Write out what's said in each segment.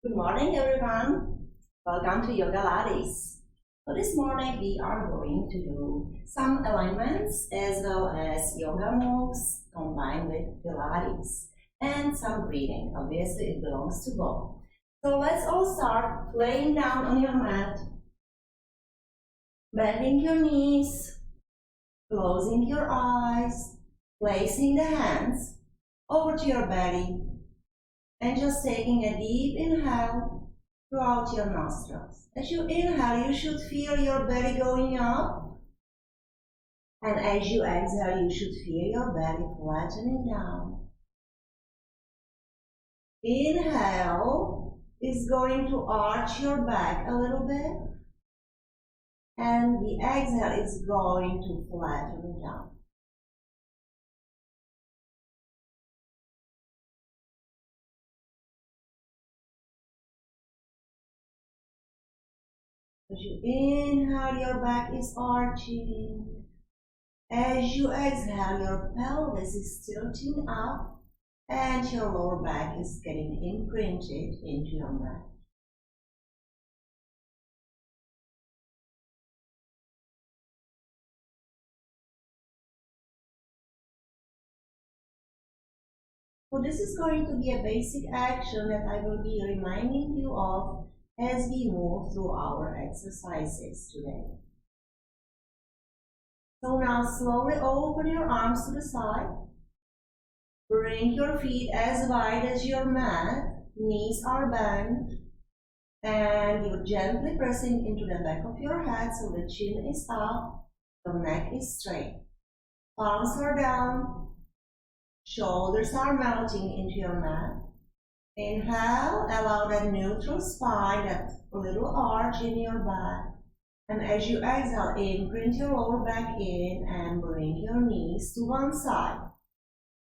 Good morning, everyone. Welcome to Yogalates. So this morning we are going to do some alignments as well as yoga moves combined with Pilates and some breathing. Obviously, it belongs to both. So let's all start laying down on your mat, bending your knees, closing your eyes, placing the hands over to your belly, and just taking a deep inhale throughout your nostrils. As you inhale, you should feel your belly going up. And as you exhale, you should feel your belly flattening down. Inhale is going to arch your back a little bit. And the exhale is going to flatten it down. As you inhale, your back is arching. As you exhale, your pelvis is tilting up and your lower back is getting imprinted into your mat. So this is going to be a basic action that I will be reminding you of as we move through our exercises today. So now slowly open your arms to the side. Bring your feet as wide as your mat. Knees are bent. And you're gently pressing into the back of your head so the chin is up, the neck is straight. Palms are down. Shoulders are melting into your mat. Inhale, allow that neutral spine, that little arch in your back. And as you exhale, imprint your lower back in and bring your knees to one side.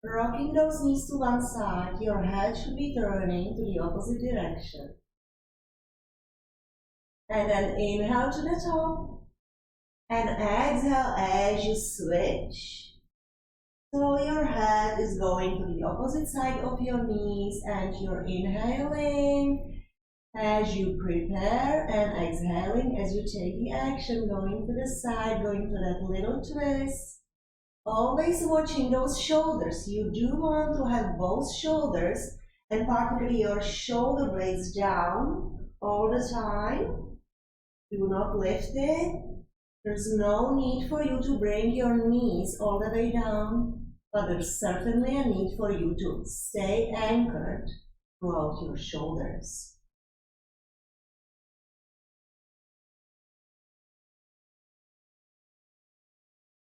Rocking those knees to one side, your head should be turning to the opposite direction. And then inhale to the top. And exhale as you switch. So your head is going to the opposite side of your knees and you're inhaling as you prepare and exhaling as you take the action, going to the side, going to that little twist. Always watching those shoulders. You do want to have both shoulders and particularly your shoulder blades down all the time. Do not lift it. There's no need for you to bring your knees all the way down. But there's certainly a need for you to stay anchored throughout your shoulders.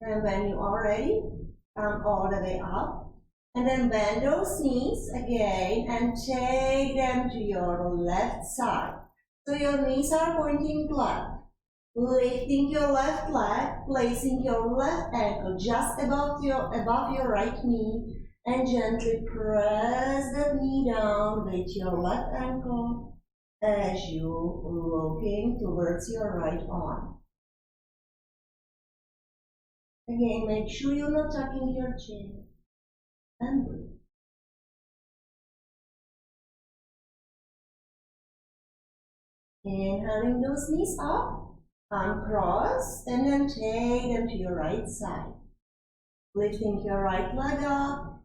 And when you are ready, come all the way up. And then bend those knees again and take them to your left side. So your knees are pointing left. Lifting your left leg, placing your left ankle just above your right knee and gently press that knee down with your left ankle as you looking towards your right arm. Again, make sure you're not tucking your chin and breathe. Inhaling those knees up. Uncross and then take them to your right side. Lifting your right leg up,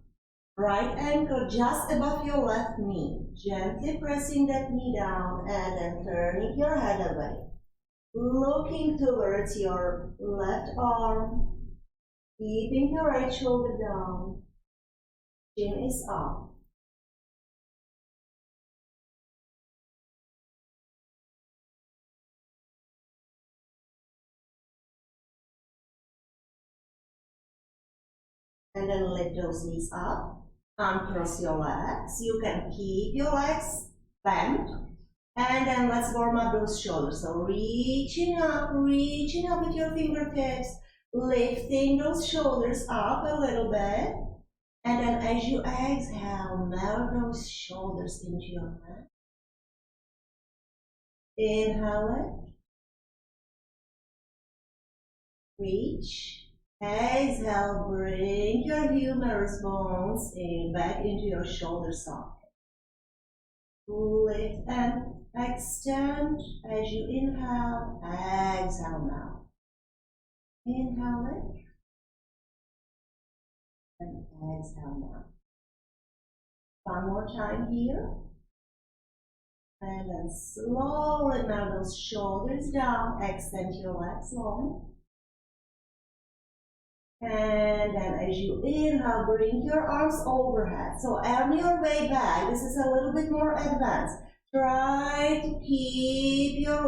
right ankle just above your left knee. Gently pressing that knee down and then turning your head away. Looking towards your left arm, keeping your right shoulder down. Chin is up. And then lift those knees up, uncross your legs. You can keep your legs bent. And then let's warm up those shoulders. So reaching up with your fingertips, lifting those shoulders up a little bit. And then as you exhale, melt those shoulders into your mat. Inhale it. Reach. Exhale, bring your humerus bones back into your shoulder socket. Lift and extend as you inhale, exhale now. Inhale, lift, and exhale now. One more time here. And then slowly melt those shoulders down, extend your legs long. And then as you inhale, bring your arms overhead. So on your way back, this is a little bit more advanced. Try to keep your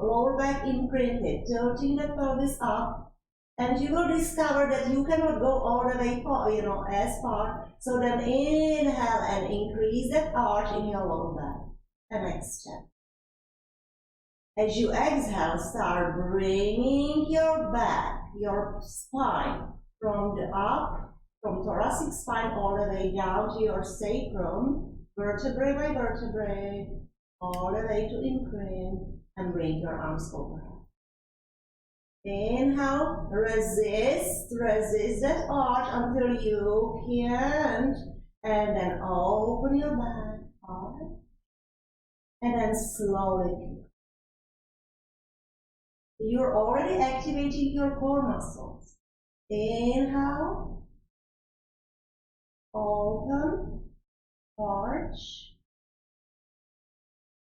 lower back imprinted, tilting the pelvis up. And you will discover that you cannot go all the way far, as far. So then inhale and increase that arch in your lower back. And extend. As you exhale, start bringing your back, your spine from thoracic spine all the way down to your sacrum, vertebrae by vertebrae, all the way to imprint, and bring your arms overhead. Inhale, resist that arch until you can't, and then open your back hard, and then slowly peel. You're already activating your core muscles. Inhale, open, arch,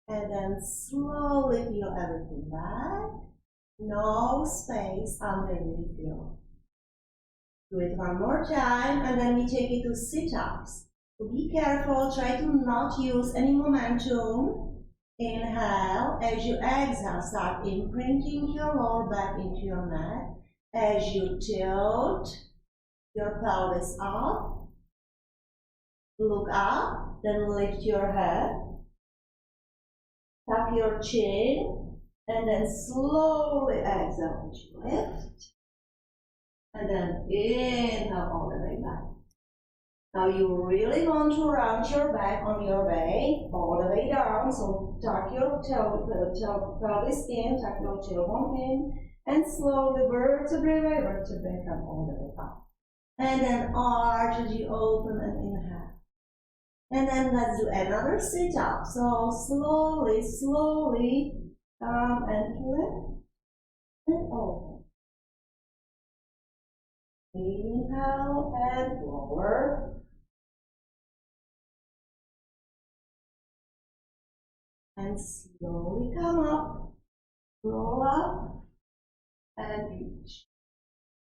and then slowly peel everything back. No space underneath you. Do it one more time, and then we take it to sit-ups. So be careful, try to not use any momentum. Inhale, as you exhale, start imprinting your lower back into your mat. As you tilt your pelvis up, look up, then lift your head, tuck your chin, and then slowly exhale as you lift, and then inhale all the way back. Now you really want to round your back on your way, all the way down, so tuck your pelvis in, tuck your tailbone in, and slowly vertebrae by vertebrae come all the way up. And then arch as you open and inhale. And then let's do another sit-up. So slowly come and lift and open. Inhale and lower. And slowly come up, roll up, and reach.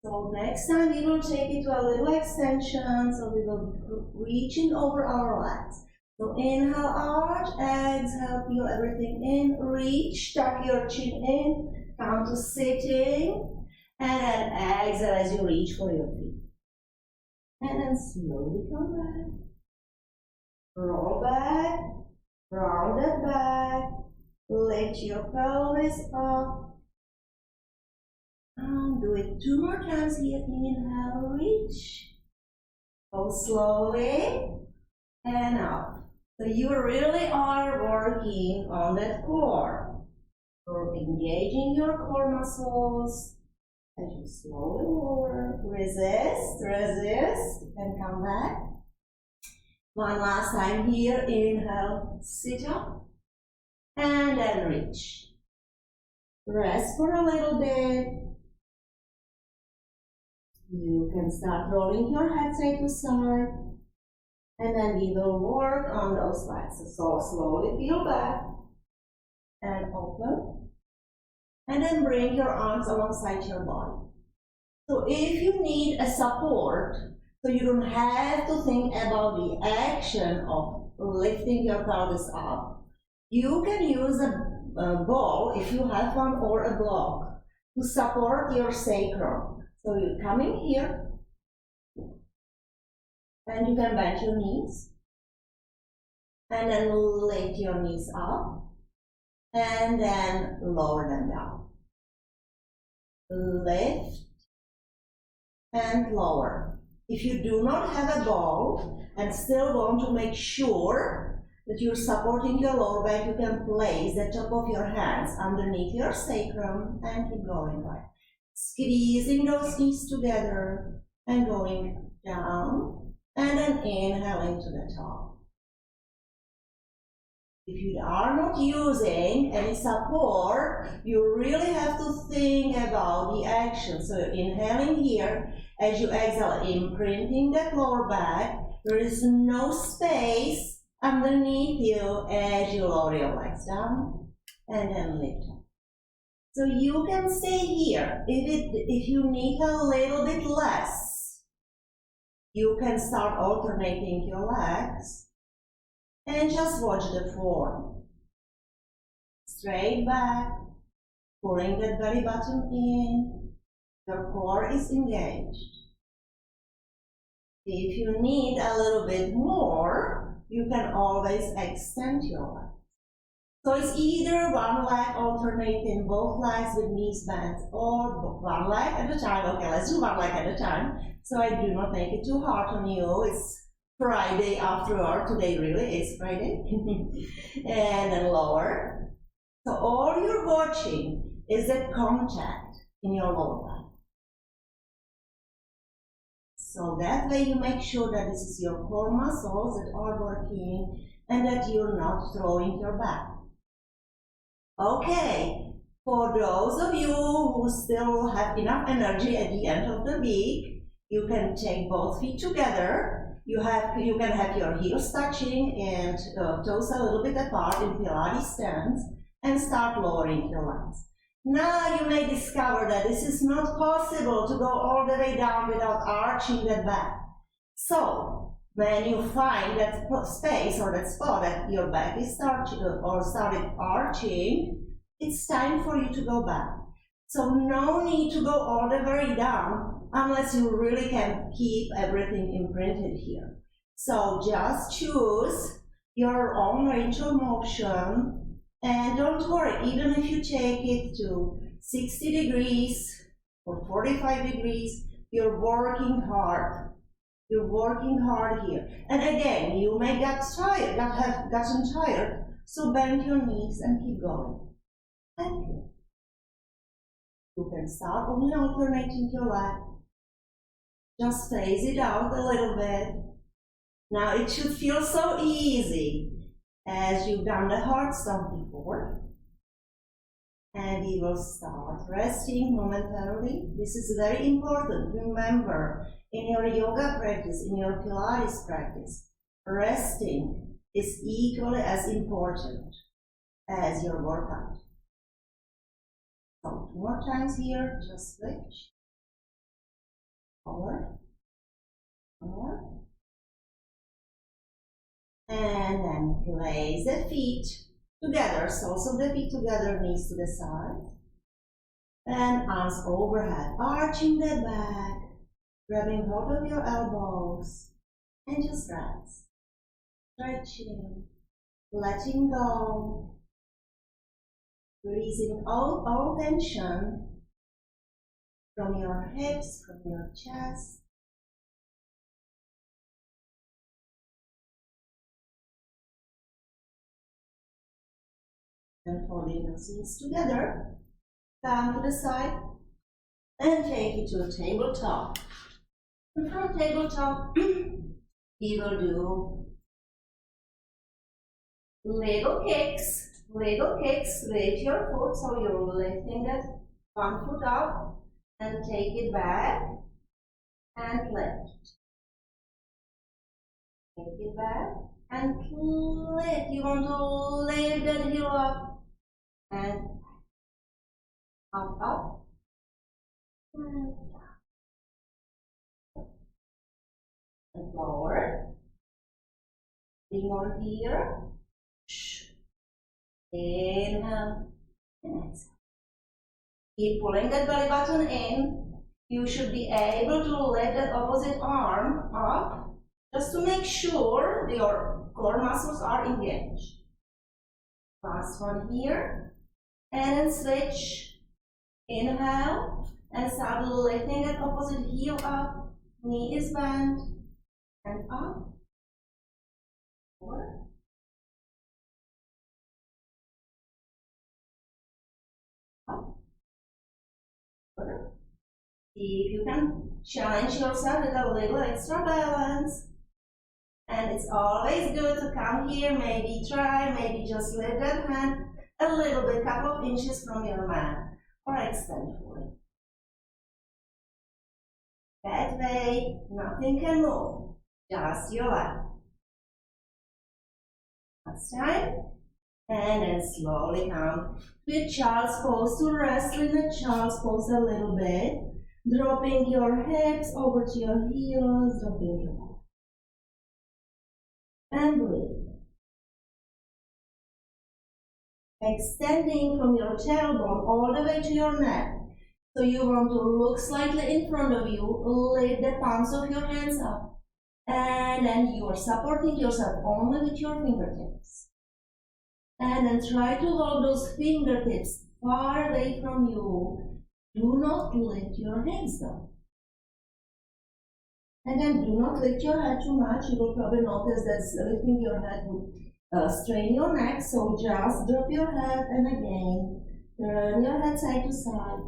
So next time we will take it to a little extension, so we will be reaching over our legs. So inhale, arch, exhale, peel everything in, reach, tuck your chin in, come to sitting, and then exhale as you reach for your feet. And then slowly come back, roll back, round it back, lift your pelvis up. Do it 2 more times here. Inhale, reach. Go slowly and up. So you really are working on that core. You're engaging your core muscles. As you slowly lower, resist, and come back. One last time here, inhale, sit up, and then reach. Rest for a little bit. You can start rolling your head side to side, and then we will work on those legs. So slowly peel back, and open, and then bring your arms alongside your body. So if you need a support, so you don't have to think about the action of lifting your pelvis up, you can use a ball, if you have one, or a block to support your sacrum. So you come in here, and you can bend your knees, and then lift your knees up, and then lower them down. Lift and lower. If you do not have a ball and still want to make sure that you're supporting your lower back, you can place the top of your hands underneath your sacrum and keep going right. Squeezing those knees together and going down, and then inhaling to the top. If you are not using any support, you really have to think about the action. So you're inhaling here, as you exhale, imprinting that lower back. There is no space underneath you as you lower your legs down and then lift up. So you can stay here. If you need a little bit less, you can start alternating your legs and just watch the form. Straight back, pulling that belly button in. Your core is engaged. If you need a little bit more, you can always extend your leg. So it's either one leg alternating both legs with knees bent, or one leg at a time. Okay, let's do one leg at a time, so I do not make it too hard on you. It's Friday after all. Today really is Friday. And then lower. So all you're watching is that contact in your lower back. So that way you make sure that this is your core muscles that are working and that you're not throwing your back. Okay, for those of you who still have enough energy at the end of the week, you can take both feet together. You can have your heels touching and toes a little bit apart in Pilates stance and start lowering your legs. Now you may discover that this is not possible to go all the way down without arching that back. So when you find that space or that spot that your back is started arching, it's time for you to go back. So no need to go all the way down unless you really can keep everything imprinted here. So just choose your own range of motion, and don't worry, even if you take it to 60 degrees or 45 degrees, you're working hard. You're working hard here. And again, you may get tired, have gotten tired, so bend your knees and keep going. Thank you. You can start only alternating your leg. Just phase it out a little bit. Now it should feel so easy as you've done the hard stuff before. And we will start resting momentarily. This is very important. Remember, in your yoga practice, in your Pilates practice, resting is equally as important as your workout. So 2 more times here, just switch. Forward, forward. And then place the feet together, soles of the feet together, knees to the side. And arms overhead, arching the back, grabbing hold of your elbows, and just rest. Stretching, letting go, releasing all tension from your hips, from your chest. And folding those knees together, down to the side, and take it to a tabletop. And from tabletop, we will do little kicks with your foot, so you're lifting that one foot up and take it back and lift. Take it back and lift. You want to lift that heel up and up, and down. And forward. Three more here. Inhale and exhale. Keep pulling that belly button in. You should be able to lift that opposite arm up just to make sure your core muscles are engaged. Last one here. And then switch. Inhale and start lifting that opposite heel up. Knee is bent and up. Forward. See if you can challenge yourself with a little extra balance. And it's always good to come here, maybe just lift that hand a little bit, couple of inches from your mat, or extend fully. That way, nothing can move, just your leg. Last time. And then slowly come with child's pose to rest in the child's pose a little bit. Dropping your hips over to your heels, dropping your back. And breathe. Extending from your tailbone all the way to your neck. So you want to look slightly in front of you, lift the palms of your hands up. And then you are supporting yourself only with your fingertips. And then try to hold those fingertips far away from you. Do not lift your hands down. And then do not lift your head too much. You will probably notice that lifting your head would strain your neck. So just drop your head and again turn your head side to side.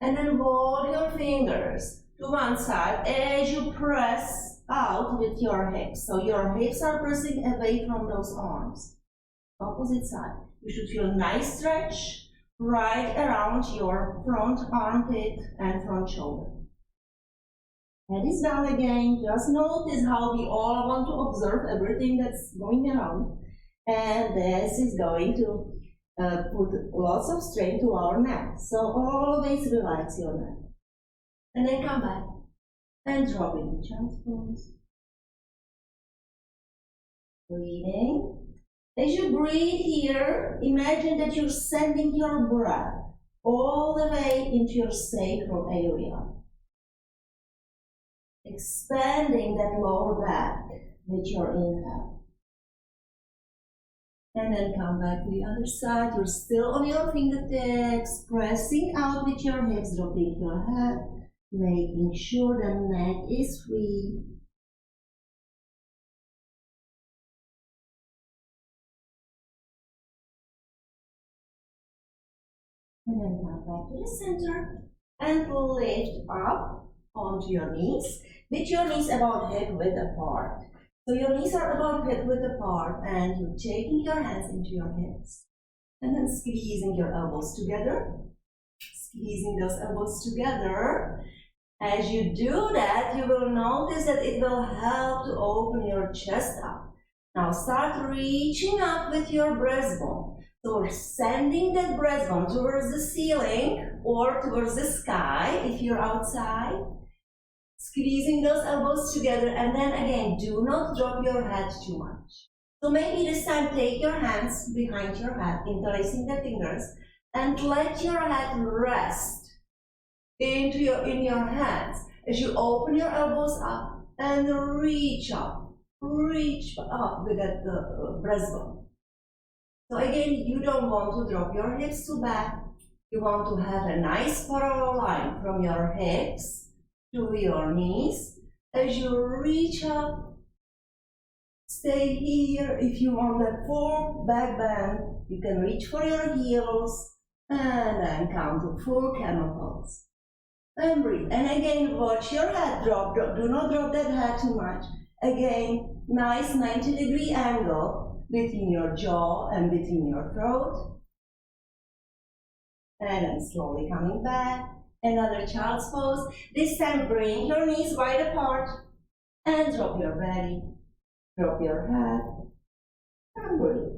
And then hold your fingers to one side as you press out with your hips. So your hips are pressing away from those arms. Opposite side. You should feel a nice stretch right around your front armpit and front shoulder. Head is down again. Just notice how we all want to observe everything that's going around. And this is going to put lots of strain to our neck. So always relax your neck. And then come back and drop into child's pose. Breathing. As you breathe here, imagine that you're sending your breath all the way into your sacral area. Expanding that lower back with your inhale. And then come back to the other side. You're still on your fingertips, pressing out with your hips, dropping your head, making sure the neck is free. And then come back to the center and lift up onto your knees, with your knees about hip width apart. So your knees are about hip width apart and you're taking your hands into your hips. And then squeezing your elbows together. Squeezing those elbows together. As you do that, you will notice that it will help to open your chest up. Now start reaching up with your breastbone. So we're sending that breastbone towards the ceiling or towards the sky if you're outside. Squeezing those elbows together, and then again, do not drop your head too much. So maybe this time take your hands behind your head, interlacing the fingers, and let your head rest in your hands as you open your elbows up and reach up with that breastbone. So again, you don't want to drop your hips too back. You want to have a nice parallel line from your hips to your knees. As you reach up, stay here. If you want a full back bend, you can reach for your heels and then come to full camel pose. And breathe. And again, watch your head drop. Do not drop that head too much. Again, nice 90-degree angle between your jaw and between your throat. And then slowly coming back. Another child's pose. This time bring your knees wide apart and drop your belly. Drop your head and breathe.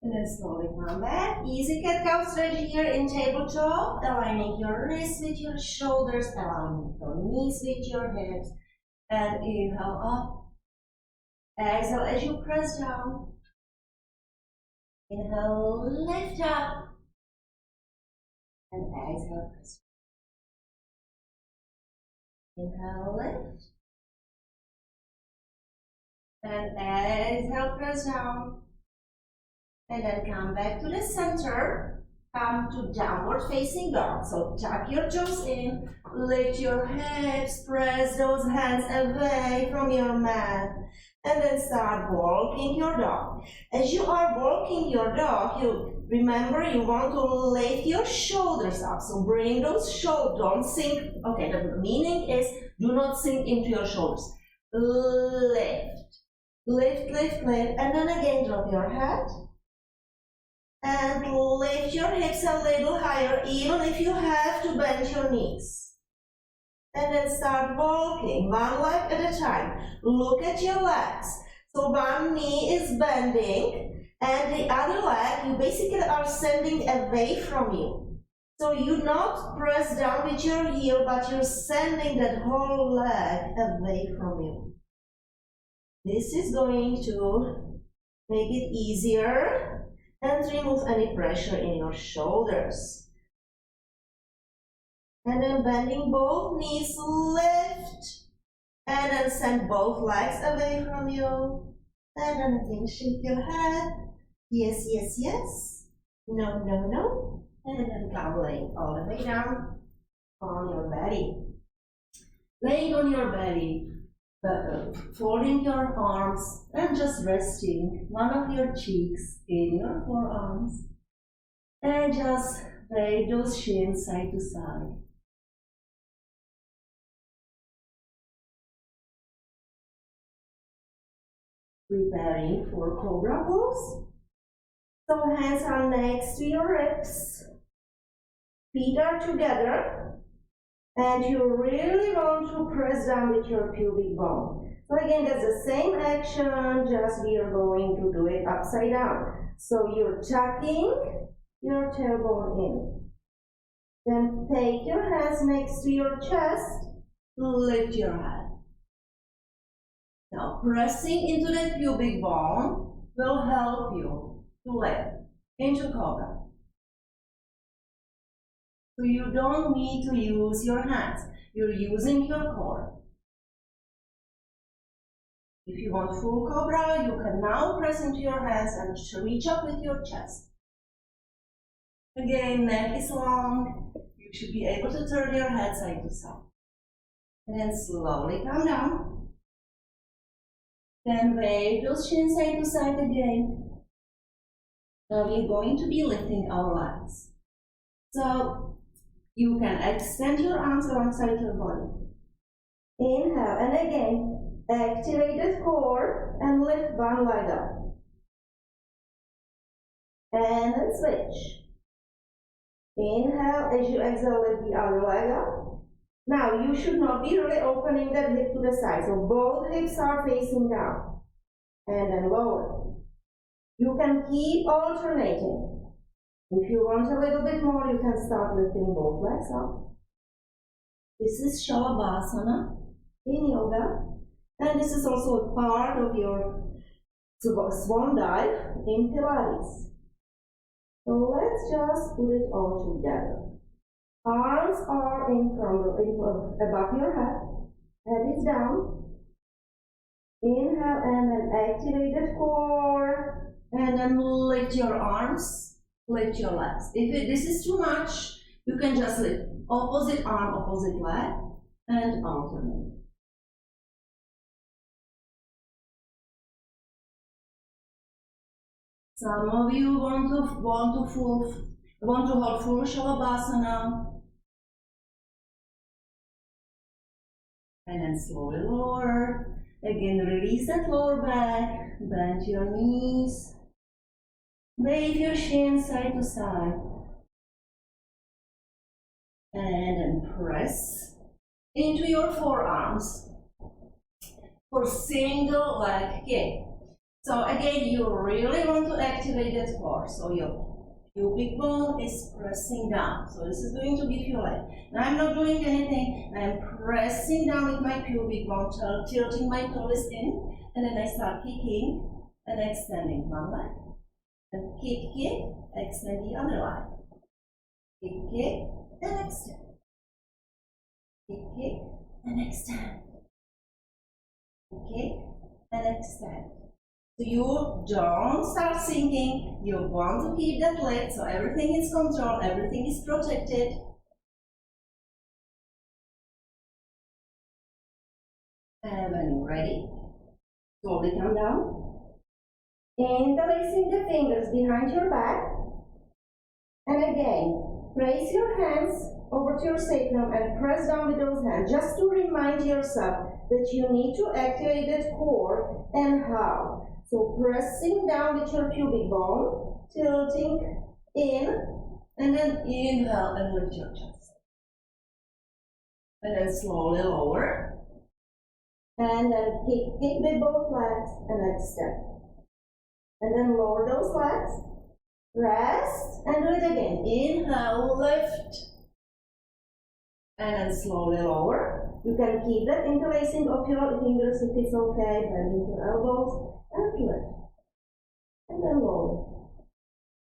And then slowly come back. Easy cat-cow stretch here in tabletop, aligning your wrists with your shoulders, aligning your knees with your hips. And inhale up. Exhale as you press down. Inhale, lift up. And exhale, press down. Inhale, lift. And exhale, press down. And then come back to the center come to downward facing dog. So tuck your jaws in, lift your hips, press those hands away from your mat, and then start walking your dog. As you are walking your dog, you remember you want to lift your shoulders up. So bring those shoulders, don't sink. Okay, the meaning is do not sink into your shoulders. Lift, lift, lift, lift, and then again drop your head. And lift your hips a little higher, even if you have to bend your knees. And then start walking, one leg at a time. Look at your legs. So one knee is bending, and the other leg, you basically are sending away from you. So you not press down with your heel, but you're sending that whole leg away from you. This is going to make it easier and remove any pressure in your shoulders. And then bending both knees, lift, and then send both legs away from you. And then again, shake your head. Yes, yes, yes. No, no, no. And then come laying all the way down on your belly. Laying on your belly, folding your arms and just resting one of your cheeks in your forearms, and just wave those shins side to side. Preparing for cobra pose. So hands are next to your ribs, feet are together, and you really want to press down with your pubic bone. So again, that's the same action, just we are going to do it upside down. So you're tucking your tailbone in. Then take your hands next to your chest, lift your head. Now pressing into that pubic bone will help you to lift into cobra. So you don't need to use your hands, you're using your core. If you want full cobra, you can now press into your hands and reach up with your chest. Again, neck is long, you should be able to turn your head side to side. And then slowly come down. Then wave those shins side to side again. Now we're going to be lifting our legs. So you can extend your arms alongside your body. Inhale, and again, activate the core and lift one leg up. And then switch. Inhale, as you exhale, lift the other leg up. Now, you should not be really opening that hip to the side, so both hips are facing down. And then lower. You can keep alternating. If you want a little bit more, you can start lifting both legs up. This is Shavasana in yoga, and this is also a part of your swan dive in Pilates. So let's just put it all together. Arms are above your head is down. Inhale and then activate the core, and then lift your arms, lift your legs. If this is too much, you can just lift opposite arm, opposite leg, and alternate. Some of you want to hold full Shavasana, and then slowly lower. Again, release that lower back, bend your knees, wave your shins side to side, and then press into your forearms for single leg kick. So again, you really want to activate that core. So your pubic bone is pressing down. So this is going to give you leg. Now I'm not doing anything. I'm pressing down with my pubic bone, tilting my pelvis in, and then I start kicking and extending one leg. And kick, extend the other leg. Kick, and extend. Kick, and extend. Kick, and extend. So you don't start sinking. You want to keep that lift, so everything is controlled, everything is protected. And when you're ready, slowly come down. Interlacing the fingers behind your back. And again, place your hands over to your sacrum and press down with those hands, just to remind yourself that you need to activate that core and how. So pressing down with your pubic bone, tilting in, and then inhale and lift your chest. And then slowly lower. And then kick with both legs and then step. And then lower those legs. Rest and do it again. Inhale, lift. And then slowly lower. You can keep that interlacing of your fingers if it's okay, bending your elbows and lift. And then lower.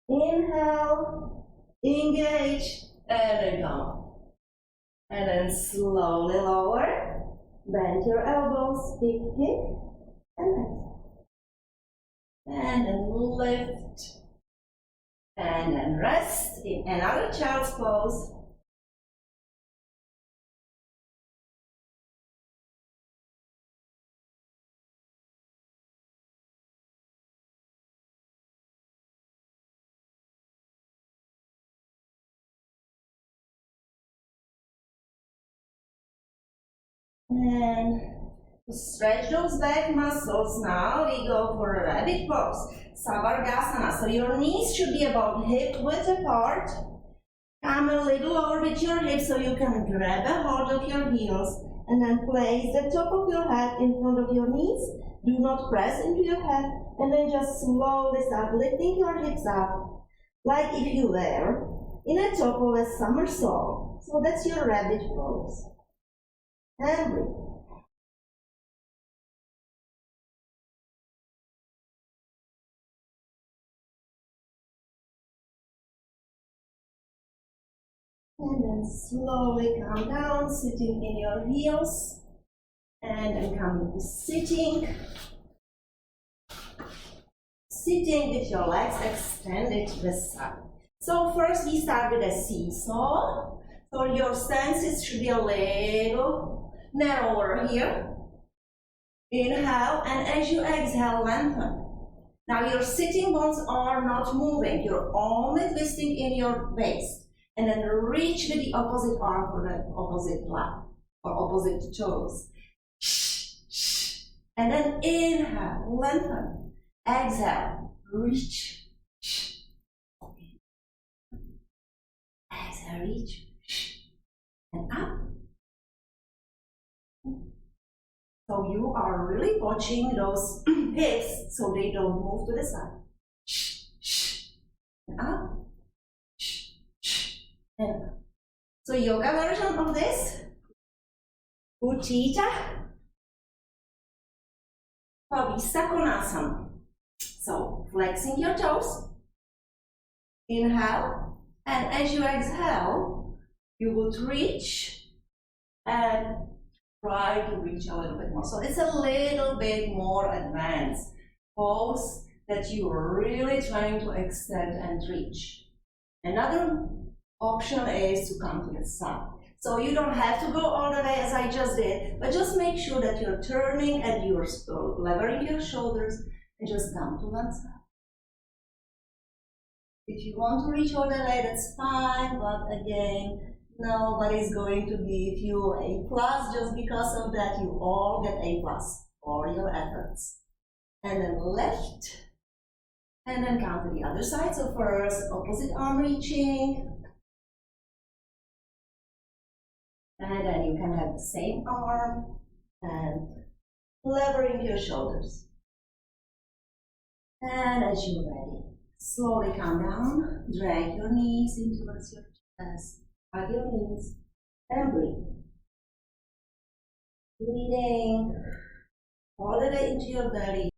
Inhale, engage, and then come up. And then slowly lower. Bend your elbows, kick, and exhale. And then lift. And then rest in another child's pose. And to stretch those back muscles now, we go for a rabbit pose, Savargasana. So your knees should be about hip width apart. Come a little over with your hips so you can grab a hold of your heels and then place the top of your head in front of your knees. Do not press into your head and then just slowly start lifting your hips up like if you were in a top of a somersault. So that's your rabbit pose. And breathe. And then slowly come down, sitting in your heels. And then come into sitting. Sitting with your legs extended to the side. So first we start with a seesaw. So your stances should be a little narrower here. Inhale, and as you exhale, lengthen. Now your sitting bones are not moving. You're only twisting in your waist. And then reach with the opposite arm for the opposite leg or opposite toes. And then inhale, lengthen. Exhale, reach. Exhale, reach. And up. So you are really watching those hips so they don't move to the side. And up. And up. So yoga version of this. Utthita Pavista Konasana. So flexing your toes. Inhale. And as you exhale, you would reach and try to reach a little bit more. So it's a little bit more advanced pose that you are really trying to extend and reach. Another option is to come to the side. So you don't have to go all the way as I just did, but just make sure that you're turning and you're levering your shoulders and just come to one side. If you want to reach all the way, that's fine, but again, nobody's going to give you A+. Just because of that, you all get A+ for your efforts. And then lift, and then come to the other side. So first, opposite arm reaching. And then you can have the same arm and levering your shoulders. And as you're ready, slowly come down, drag your knees in towards your chest, hug your knees, and breathe. Breathing all the way into your belly.